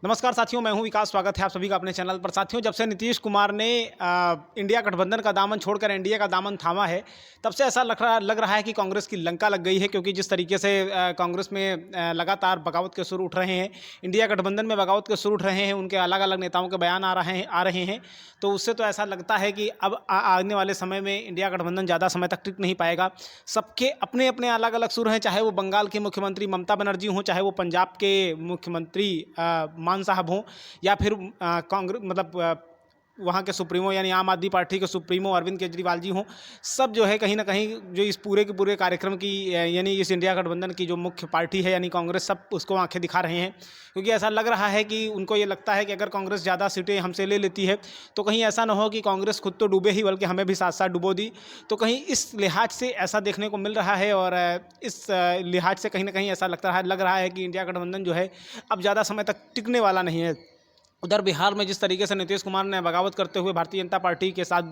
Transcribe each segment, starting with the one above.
नमस्कार साथियों, मैं हूं विकास। स्वागत है आप सभी का अपने चैनल पर। साथियों, जब से नीतीश कुमार ने इंडिया गठबंधन का दामन छोड़कर एनडीए का दामन थामा है, तब से ऐसा लग रहा है कि कांग्रेस की लंका लग गई है। क्योंकि जिस तरीके से कांग्रेस में लगातार बगावत के सुर उठ रहे हैं, इंडिया गठबंधन में बगावत के सुर उठ रहे हैं, उनके अलग अलग नेताओं के बयान आ रहे हैं। तो उससे तो ऐसा लगता है कि अब आने वाले समय में इंडिया गठबंधन ज़्यादा समय तक टिक नहीं पाएगा। सबके अपने अपने अलग अलग सुर हैं, चाहे वो बंगाल की मुख्यमंत्री ममता बनर्जी हों, चाहे वो पंजाब के मुख्यमंत्री मान साहब हों, या फिर कांग्रेस वहाँ के सुप्रीमो यानी आम आदमी पार्टी के सुप्रीमो अरविंद केजरीवाल जी हों। सब जो है कहीं ना कहीं जो इस पूरे के पूरे कार्यक्रम की यानी इस इंडिया गठबंधन की जो मुख्य पार्टी है यानी कांग्रेस, सब उसको आंखें दिखा रहे हैं। क्योंकि ऐसा लग रहा है कि उनको ये लगता है कि अगर कांग्रेस ज़्यादा सीटें हमसे ले लेती है तो कहीं ऐसा ना हो कि कांग्रेस खुद तो डूबे ही बल्कि हमें भी साथ साथ डुबो दी। तो कहीं इस लिहाज से ऐसा देखने को मिल रहा है, और इस लिहाज से कहीं ना कहीं ऐसा लग रहा है कि इंडिया गठबंधन जो है अब ज़्यादा समय तक टिकने वाला नहीं है। उधर बिहार में जिस तरीके से नीतीश कुमार ने बगावत करते हुए भारतीय जनता पार्टी के साथ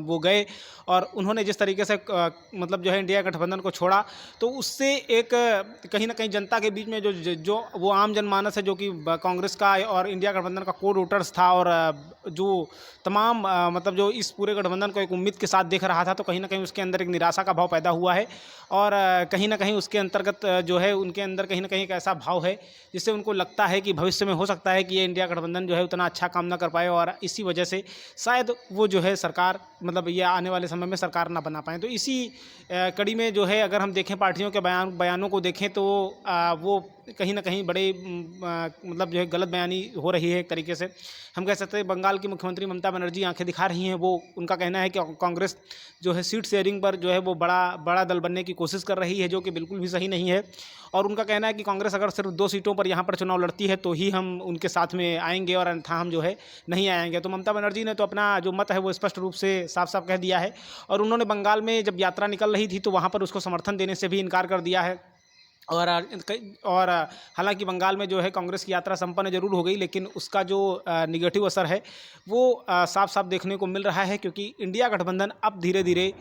वो गए, और उन्होंने जिस तरीके से जो है इंडिया गठबंधन को छोड़ा, तो उससे एक कहीं ना कहीं जनता के बीच में जो वो आम जनमानस है जो कि कांग्रेस का और इंडिया गठबंधन का कोर वोटर्स था, और जो तमाम जो इस पूरे गठबंधन को एक उम्मीद के साथ देख रहा था, तो कहीं ना कहीं उसके अंदर एक निराशा का भाव पैदा हुआ है। और कहीं ना कहीं उसके अंतर्गत जो है उनके अंदर कहीं ना कहीं एक ऐसा भाव है जिससे उनको लगता है कि भविष्य में हो सकता है कि ये इंडिया गठबंधन जो है उतना अच्छा काम ना कर पाए, और इसी वजह से शायद वो जो है सरकार ये आने वाले समय में सरकार ना बना पाए। तो इसी कड़ी में जो है अगर हम देखें पार्टियों के बयानों को देखें तो वो कहीं ना कहीं बड़े जो है गलत बयानी हो रही है। एक तरीके से हम कह सकते हैं बंगाल की मुख्यमंत्री ममता बनर्जी आंखें दिखा रही हैं। वो उनका कहना है कि कांग्रेस जो है सीट शेयरिंग पर जो है वो बड़ा दल बनने की कोशिश कर रही है, जो कि बिल्कुल भी सही नहीं है। और उनका कहना है कि कांग्रेस अगर सिर्फ 2 सीटों पर यहाँ पर चुनाव लड़ती है तो ही हम उनके साथ में आएंगे, और अन्यथा हम जो है नहीं आएंगे। तो ममता बनर्जी ने तो अपना जो मत है वो स्पष्ट रूप से साफ साफ कह दिया है, और उन्होंने बंगाल में जब यात्रा निकल रही थी तो वहाँ पर उसको समर्थन देने से भी इनकार कर दिया है। और हालांकि बंगाल में जो है कांग्रेस की यात्रा संपन्न जरूर हो गई, लेकिन उसका जो निगेटिव असर है वो साफ साफ देखने को मिल रहा है। क्योंकि इंडिया गठबंधन अब धीरे धीरे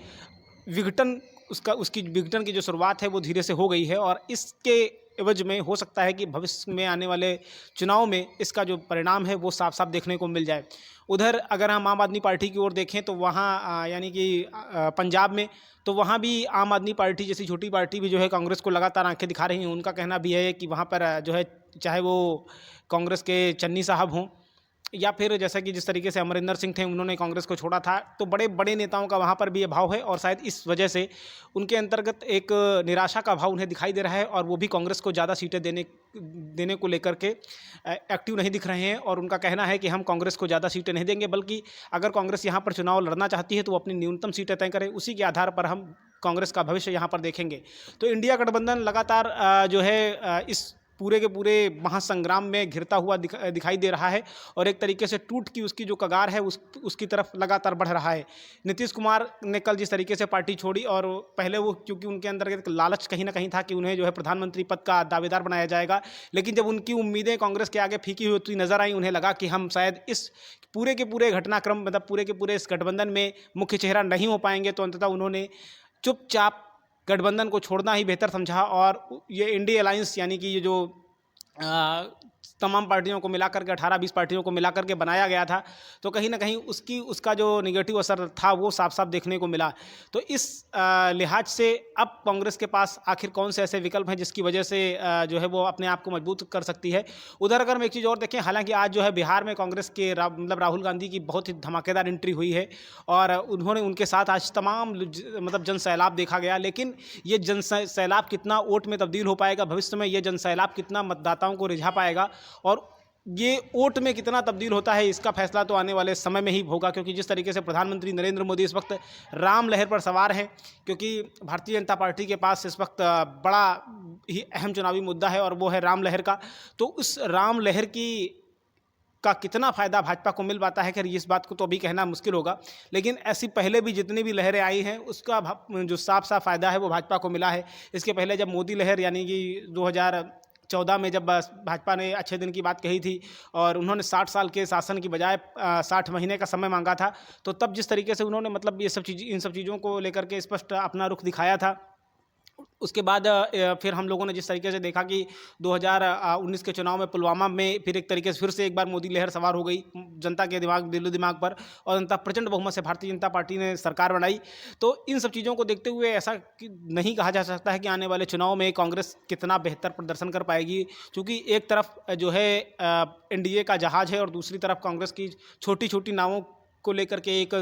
विघटन उसकी विघटन की जो शुरुआत है वो धीरे से हो गई है, और इसके एवज में हो सकता है कि भविष्य में आने वाले चुनाव में इसका जो परिणाम है वो साफ साफ देखने को मिल जाए। उधर अगर हम आम आदमी पार्टी की ओर देखें तो वहाँ यानी कि पंजाब में, तो वहाँ भी आम आदमी पार्टी जैसी छोटी पार्टी भी जो है कांग्रेस को लगातार आंखें दिखा रही हैं। उनका कहना भी है कि वहाँ पर जो है चाहे वो कांग्रेस के चन्नी साहब हों, या फिर जैसा कि जिस तरीके से अमरिंदर सिंह थे उन्होंने कांग्रेस को छोड़ा था, तो बड़े बड़े नेताओं का वहाँ पर भी ये भाव है, और शायद इस वजह से उनके अंतर्गत एक निराशा का भाव उन्हें दिखाई दे रहा है, और वो भी कांग्रेस को ज़्यादा सीटें देने को लेकर के एक्टिव नहीं दिख रहे हैं। और उनका कहना है कि हम कांग्रेस को ज़्यादा सीटें नहीं देंगे, बल्कि अगर कांग्रेस यहाँ पर चुनाव लड़ना चाहती है तो वो अपनी न्यूनतम सीटें तय करे, उसी के आधार पर हम कांग्रेस का भविष्य यहाँ पर देखेंगे। तो इंडिया गठबंधन लगातार जो है इस पूरे के पूरे महासंग्राम में घिरता हुआ दिखाई दे रहा है, और एक तरीके से टूट की उसकी जो कगार है उसकी तरफ लगातार बढ़ रहा है। नीतीश कुमार ने कल जिस तरीके से पार्टी छोड़ी, और पहले वो क्योंकि उनके अंदर एक लालच कहीं ना कहीं था कि उन्हें जो है प्रधानमंत्री पद का दावेदार बनाया जाएगा, लेकिन जब उनकी उम्मीदें कांग्रेस के आगे फीकी हुई नजर आई, उन्हें लगा कि हम शायद इस पूरे के पूरे घटनाक्रम पूरे के पूरे इस गठबंधन में मुख्य चेहरा नहीं हो पाएंगे, तो अंततः उन्होंने चुपचाप गठबंधन को छोड़ना ही बेहतर समझा। और ये इंडी अलायंस यानी कि ये जो तमाम पार्टियों को मिलाकर के 18-20 पार्टियों को मिलाकर के बनाया गया था, तो कहीं ना कहीं उसका जो निगेटिव असर था वो साफ साफ देखने को मिला। तो इस लिहाज से अब कांग्रेस के पास आखिर कौन से ऐसे विकल्प हैं जिसकी वजह से जो है वो अपने आप को मजबूत कर सकती है। उधर अगर हम एक चीज़ और देखें, हालांकि आज जो है बिहार में कांग्रेस के राहुल गांधी की बहुत ही धमाकेदार एंट्री हुई है, और उन्होंने उनके साथ आज तमाम जन सैलाब देखा गया। लेकिन ये जन सैलाब कितना वोट में तब्दील हो पाएगा, भविष्य में ये जन सैलाब कितना मतदाताओं को रिझा पाएगा, और ये वोट में कितना तब्दील होता है, इसका फैसला तो आने वाले समय में ही होगा। क्योंकि जिस तरीके से प्रधानमंत्री नरेंद्र मोदी इस वक्त राम लहर पर सवार हैं, क्योंकि भारतीय जनता पार्टी के पास इस वक्त बड़ा ही अहम चुनावी मुद्दा है, और वो है राम लहर का। तो उस राम लहर का कितना फ़ायदा भाजपा को मिल पाता है, खैर इस बात को तो अभी कहना मुश्किल होगा, लेकिन ऐसी पहले भी जितनी भी लहरें आई हैं उसका जो साफ साफ फ़ायदा है वो भाजपा को मिला है। इसके पहले जब मोदी लहर यानी कि 2014 में जब भाजपा ने अच्छे दिन की बात कही थी, और उन्होंने 60 साल के शासन की बजाय 60 महीने का समय मांगा था, तो तब जिस तरीके से उन्होंने इन सब चीज़ों को लेकर के स्पष्ट अपना रुख दिखाया था, उसके बाद फिर हम लोगों ने जिस तरीके से देखा कि 2019 के चुनाव में पुलवामा में फिर एक तरीके से फिर से एक बार मोदी लहर सवार हो गई जनता के दिलो दिमाग पर, और जनता प्रचंड बहुमत से भारतीय जनता पार्टी ने सरकार बनाई। तो इन सब चीज़ों को देखते हुए ऐसा नहीं कहा जा सकता है कि आने वाले चुनाव में कांग्रेस कितना बेहतर प्रदर्शन कर पाएगी, क्योंकि एक तरफ जो है एनडीए का जहाज है और दूसरी तरफ कांग्रेस की छोटी छोटी नावों को लेकर के एक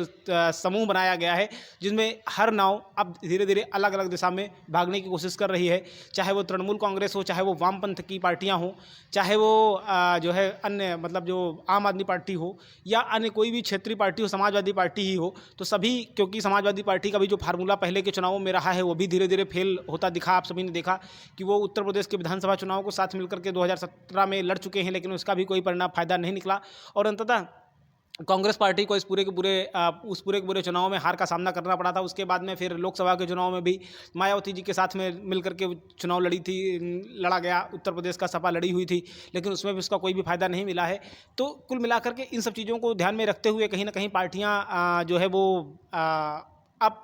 समूह बनाया गया है, जिसमें हर नाव अब धीरे धीरे अलग अलग दिशा में भागने की कोशिश कर रही है। चाहे वो तृणमूल कांग्रेस हो, चाहे वो वामपंथ की पार्टियां हो, चाहे वो जो है अन्य मतलब जो आम आदमी पार्टी हो, या अन्य कोई भी क्षेत्रीय पार्टी हो, समाजवादी पार्टी ही हो, तो सभी, क्योंकि समाजवादी पार्टी का भी जो फार्मूला पहले के चुनावों में रहा है वो भी धीरे धीरे फेल होता दिखा। आप सभी ने देखा कि वो उत्तर प्रदेश के विधानसभा चुनाव को साथ मिलकर के 2017 में लड़ चुके हैं, लेकिन उसका भी कोई परिणाम फायदा नहीं निकला, और अंततः कांग्रेस पार्टी को इस पूरे के पूरे चुनाव में हार का सामना करना पड़ा था। उसके बाद में फिर लोकसभा के चुनाव में भी मायावती जी के साथ में मिलकर के चुनाव लड़ा गया, उत्तर प्रदेश का सपा लड़ी हुई थी, लेकिन उसमें भी उसका कोई भी फायदा नहीं मिला है। तो कुल मिलाकर के इन सब चीज़ों को ध्यान में रखते हुए कहीं ना कहीं पार्टियां जो है वो अब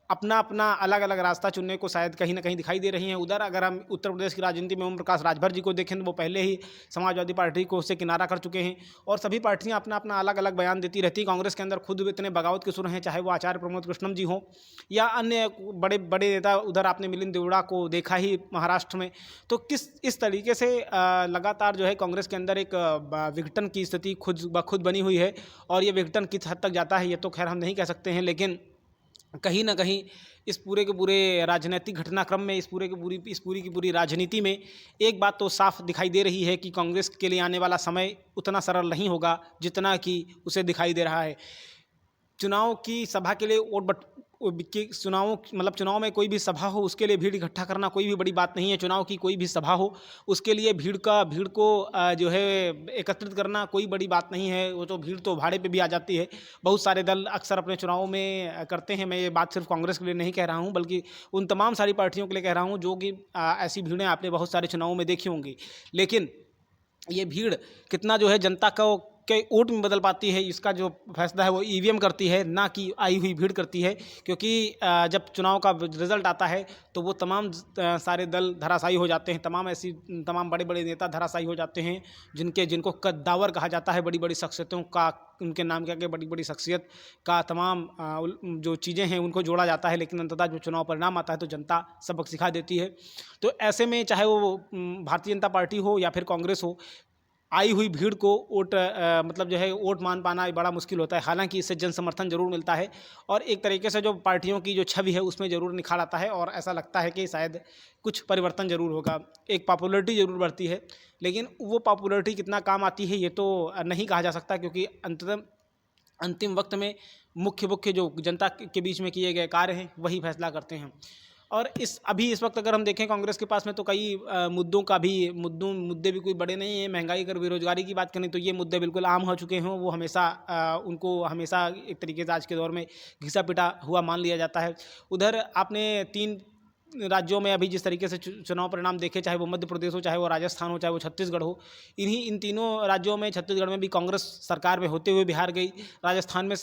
अपना अपना अलग अलग रास्ता चुनने को शायद कहीं ना कहीं दिखाई दे रही हैं। उधर अगर हम उत्तर प्रदेश की राजनीति में ओम प्रकाश राजभर जी को देखें तो वो पहले ही समाजवादी पार्टी को उससे किनारा कर चुके हैं, और सभी पार्टियां अपना अपना अलग अलग बयान देती रहती। कांग्रेस के अंदर खुद इतने बगावत के सुर हैं, चाहे वो आचार्य प्रमोद कृष्णम जी हों या अन्य बड़े बड़े नेता। उधर आपने मिलिंद देवड़ा को देखा ही महाराष्ट्र में। तो इस तरीके से लगातार जो है कांग्रेस के अंदर एक विघटन की स्थिति खुद ब खुद बनी हुई है, और ये विघटन किस हद तक जाता है ये तो खैर हम नहीं कह सकते हैं, लेकिन कहीं ना कहीं इस पूरे के पूरे राजनीतिक घटनाक्रम में, इस पूरी की पूरी राजनीति में एक बात तो साफ दिखाई दे रही है कि कांग्रेस के लिए आने वाला समय उतना सरल नहीं होगा जितना कि उसे दिखाई दे रहा है। चुनाव की सभा के लिए चुनाव में कोई भी सभा हो उसके लिए भीड़ इकट्ठा करना कोई भी बड़ी बात नहीं है। चुनाव की कोई भी सभा हो उसके लिए भीड़ को जो है एकत्रित करना कोई बड़ी बात नहीं है। वो तो भीड़ तो भाड़े पे भी आ जाती है। बहुत सारे दल अक्सर अपने चुनाव में करते हैं। मैं ये बात सिर्फ कांग्रेस के लिए नहीं कह रहा हूँ, बल्कि उन तमाम सारी पार्टियों के लिए कह रहा हूँ जो कि ऐसी भीड़ें आपने बहुत सारे चुनावों में देखी होंगी। लेकिन ये भीड़ कितना जो है जनता को के वोट में बदल पाती है, इसका जो फैसला है वो ईवीएम करती है, ना कि आई हुई भीड़ करती है। क्योंकि जब चुनाव का रिजल्ट आता है तो वो तमाम सारे दल धराशायी हो जाते हैं। तमाम बड़े बड़े नेता धराशायी हो जाते हैं, जिनको कद्दावर कहा जाता है। बड़ी बड़ी शख्सियतों का उनके नाम के आगे बड़ी बड़ी शख्सियत का तमाम जो चीज़ें हैं उनको जोड़ा जाता है, लेकिन अंततः जो चुनाव परिणाम आता है तो जनता सबक सिखा देती है। तो ऐसे में चाहे वो भारतीय जनता पार्टी हो या फिर कांग्रेस हो, आई हुई भीड़ को वोट मान पाना बड़ा मुश्किल होता है। हालांकि इससे जन समर्थन जरूर मिलता है, और एक तरीके से जो पार्टियों की जो छवि है उसमें ज़रूर निखार आता है, और ऐसा लगता है कि शायद कुछ परिवर्तन ज़रूर होगा, एक पॉपुलैरिटी ज़रूर बढ़ती है। लेकिन वो पॉपुलैरिटी कितना काम आती है ये तो नहीं कहा जा सकता, क्योंकि अंतिम वक्त में मुख्य जो जनता के बीच में किए गए कार्य हैं वही फैसला करते हैं। और इस वक्त अगर हम देखें कांग्रेस के पास में तो कई मुद्दे भी कोई बड़े नहीं हैं। महंगाई, अगर बेरोजगारी की बात करें तो ये मुद्दे बिल्कुल आम हो चुके हैं। वो उनको हमेशा एक तरीके से आज के दौर में घिसा पिटा हुआ मान लिया जाता है। उधर आपने 3 राज्यों में अभी जिस तरीके से चुनाव परिणाम देखे, चाहे वो मध्य प्रदेश हो, चाहे वो राजस्थान हो, चाहे वो छत्तीसगढ़ हो, इन तीनों राज्यों में, छत्तीसगढ़ में भी कांग्रेस सरकार में होते हुए बिहार गई, राजस्थान में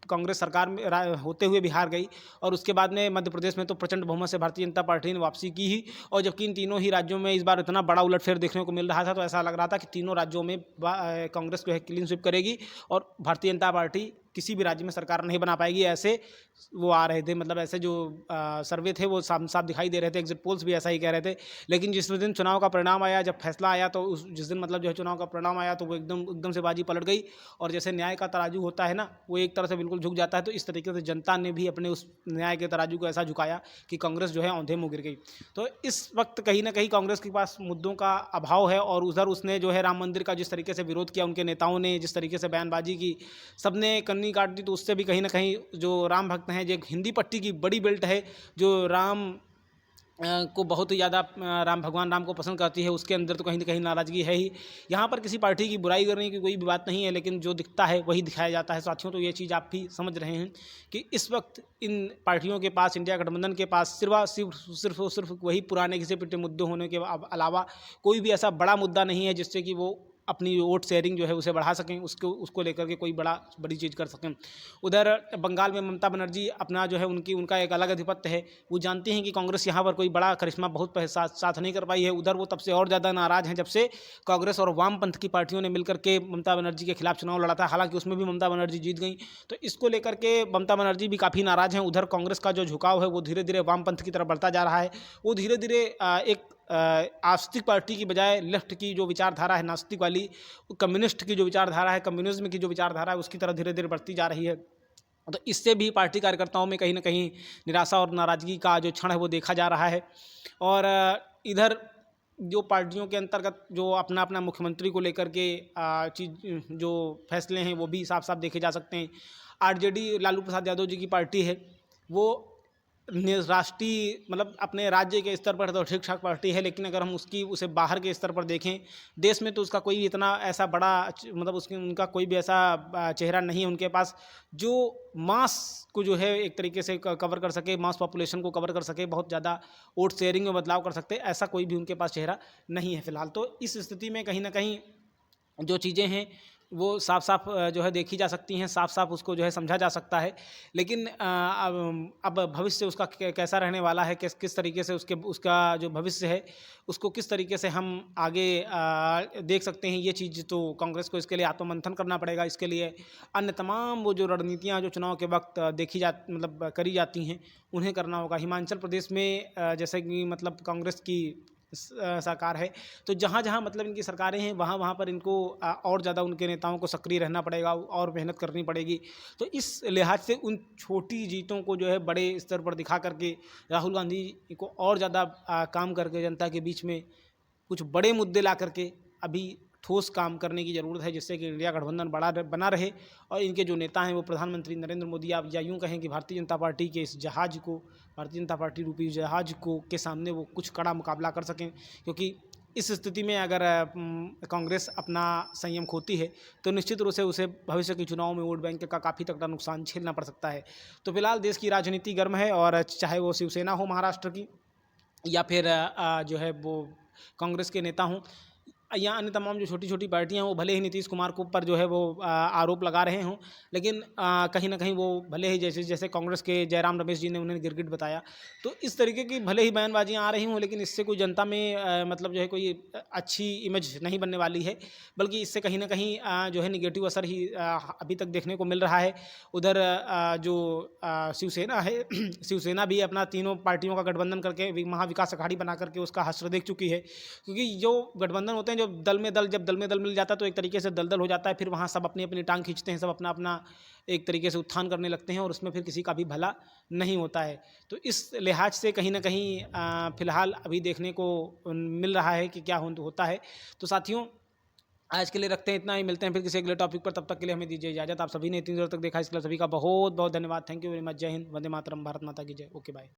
कांग्रेस सरकार में होते हुए बिहार गई, और उसके बाद में मध्य प्रदेश में तो प्रचंड बहुमत से भारतीय जनता पार्टी ने वापसी की ही। और जबकि इन तीनों ही राज्यों में इस बार इतना बड़ा उलटफेर देखने को मिल रहा था, तो ऐसा लग रहा था कि तीनों राज्यों में कांग्रेस जो है क्लीन स्वीप करेगी और भारतीय जनता पार्टी किसी भी राज्य में सरकार नहीं बना पाएगी। ऐसे वो आ रहे थे, मतलब ऐसे जो सर्वे थे वो साफ दिखाई दे रहे थे, एग्जिट पोल्स भी ऐसा ही कह रहे थे। लेकिन जिस दिन चुनाव का परिणाम आया, जब फैसला आया, तो जिस दिन जो है चुनाव का परिणाम आया, तो वो एकदम से बाजी पलट गई। और जैसे न्याय का तराजू होता है ना, वो एक तरह से बिल्कुल झुक जाता है, तो इस तरीके से जनता ने भी अपने उस न्याय के तराजू को ऐसा झुकाया कि कांग्रेस जो है औंधे मुँह गिर गई। तो इस वक्त कहीं ना कहीं कांग्रेस के पास मुद्दों का अभाव है, और उधर उसने जो है राम मंदिर का जिस तरीके से विरोध किया, उनके नेताओं ने जिस तरीके से बयानबाजी की, सबने कन्नी काट दी। तो उससे भी कहीं ना कहीं जो राम भक्त हैं, जो हिंदी पट्टी की बड़ी बेल्ट है, जो राम को बहुत ही ज़्यादा भगवान राम को पसंद करती है, उसके अंदर तो कहीं ना कहीं नाराज़गी है ही। यहाँ पर किसी पार्टी की बुराई करने की कोई भी बात नहीं है, लेकिन जो दिखता है वही दिखाया जाता है साथियों। तो ये चीज़ आप भी समझ रहे हैं कि इस वक्त इन पार्टियों के पास, इंडिया गठबंधन के पास सिर्फ वही पुराने घिसे पिटे मुद्दे होने के अलावा कोई भी ऐसा बड़ा मुद्दा नहीं है जिससे कि वो अपनी वोट शेयरिंग जो है उसे बढ़ा सकें, उसको लेकर के कोई बड़ी चीज़ कर सकें। उधर बंगाल में ममता बनर्जी अपना जो है उनका एक अलग आधिपत्य है। वो जानती हैं कि कांग्रेस यहाँ पर कोई बड़ा करिश्मा बहुत साथ नहीं कर पाई है। उधर वो तब से और ज़्यादा नाराज़ हैं जब से कांग्रेस और वामपंथ की पार्टियों ने मिलकर के ममता बनर्जी के खिलाफ चुनाव लड़ा था। हालांकि उसमें भी ममता बनर्जी जीत गई, तो इसको लेकर के ममता बनर्जी भी काफ़ी नाराज़ हैं। उधर कांग्रेस का जो झुकाव है वो धीरे धीरे वामपंथ की तरफ बढ़ता जा रहा है। वो धीरे धीरे एक आस्तिक पार्टी की बजाय लेफ्ट की जो विचारधारा है, नास्तिक वाली, कम्युनिस्ट की जो विचारधारा है, कम्युनिज्म की जो विचारधारा है, उसकी तरफ धीरे धीरे बढ़ती जा रही है। तो इससे भी पार्टी कार्यकर्ताओं में कहीं ना कहीं निराशा और नाराज़गी का जो क्षण है वो देखा जा रहा है। और इधर जो पार्टियों के अंतर्गत जो अपना अपना मुख्यमंत्री को लेकर के जो फैसले हैं वो भी साफ साफ देखे जा सकते हैं। आरजेडी लालू प्रसाद यादव जी की पार्टी है, वो राष्ट्रीय मतलब अपने राज्य के स्तर पर तो ठीक ठाक पार्टी है, लेकिन अगर हम उसे बाहर के स्तर पर देखें, देश में तो उसका कोई इतना ऐसा बड़ा मतलब उनका कोई भी ऐसा चेहरा नहीं है उनके पास जो मास को जो है एक तरीके से कवर कर सके, मास पॉपुलेशन को कवर कर सके, बहुत ज़्यादा वोट शेयरिंग में बदलाव कर सकते, ऐसा कोई भी उनके पास चेहरा नहीं है फिलहाल। तो इस स्थिति में कहीं ना कहीं जो चीज़ें हैं वो साफ साफ जो है देखी जा सकती हैं, साफ साफ उसको जो है समझा जा सकता है। लेकिन अब भविष्य उसका कैसा रहने वाला है, किस तरीके से उसका जो भविष्य है उसको किस तरीके से हम आगे देख सकते हैं, ये चीज़ तो कांग्रेस को इसके लिए आत्ममंथन करना पड़ेगा। इसके लिए अन्य तमाम वो जो रणनीतियाँ जो चुनाव के वक्त मतलब करी जाती हैं उन्हें करना होगा। हिमाचल प्रदेश में जैसे कि मतलब कांग्रेस की सरकार है, तो जहाँ जहाँ मतलब इनकी सरकारें हैं वहाँ वहाँ पर इनको और ज़्यादा उनके नेताओं को सक्रिय रहना पड़ेगा और मेहनत करनी पड़ेगी। तो इस लिहाज से उन छोटी जीतों को जो है बड़े स्तर पर दिखा करके राहुल गांधी को और ज़्यादा काम करके जनता के बीच में कुछ बड़े मुद्दे ला करके अभी ठोस काम करने की ज़रूरत है, जिससे कि इंडिया गठबंधन बना रहे और इनके जो नेता हैं वो प्रधानमंत्री नरेंद्र मोदी, आप या यूँ कहें कि भारतीय जनता पार्टी के इस जहाज़ को, भारतीय जनता पार्टी रूपी जहाज़ को के सामने वो कुछ कड़ा मुकाबला कर सकें। क्योंकि इस स्थिति में अगर कांग्रेस अपना संयम खोती है तो निश्चित रूप से उसे भविष्य के चुनाव में वोट बैंक का काफ़ी तगड़ा नुकसान झेलना पड़ सकता है। तो फिलहाल देश की राजनीति गर्म है, और चाहे वो शिवसेना हो महाराष्ट्र की या फिर जो है वो कांग्रेस के नेता हों या अन्य तमाम जो छोटी छोटी पार्टियां हैं, वो भले ही नीतीश कुमार को ऊपर जो है वो आरोप लगा रहे हों, लेकिन कहीं ना कहीं वो भले ही जैसे कांग्रेस के जयराम रमेश जी ने उन्हें गिरगिट बताया, तो इस तरीके की भले ही बयानबाजियां आ रही हों, लेकिन इससे कोई जनता में मतलब जो है कोई अच्छी इमेज नहीं बनने वाली है, बल्कि इससे कहीं ना कहीं जो है निगेटिव असर ही अभी तक देखने को मिल रहा है। उधर जो शिवसेना है शिवसेना भी अपना तीनों पार्टियों का गठबंधन करके महाविकास अघाड़ी बना करके उसका हश्र देख चुकी है। क्योंकि जो गठबंधन होते हैं, जब दल में दल मिल जाता है तो एक तरीके से दलदल हो जाता है, फिर वहाँ सब अपनी अपनी टांग खींचते हैं, सब अपना अपना एक तरीके से उत्थान करने लगते हैं और उसमें फिर किसी का भी भला नहीं होता है। तो इस लिहाज से कहीं ना कहीं फिलहाल अभी देखने को मिल रहा है कि क्या होता है। तो साथियों, आज के लिए रखते हैं इतना ही, मिलते हैं फिर किसी अगले टॉपिक पर, तब तक के लिए हमें दीजिए इजाजत। आप सभी ने इतनी देर तक देखा, इसके लिए सभी का बहुत बहुत धन्यवाद। Thank you very much. जय हिंद, वंदे मातरम, भारत माता की जय। Okay bye.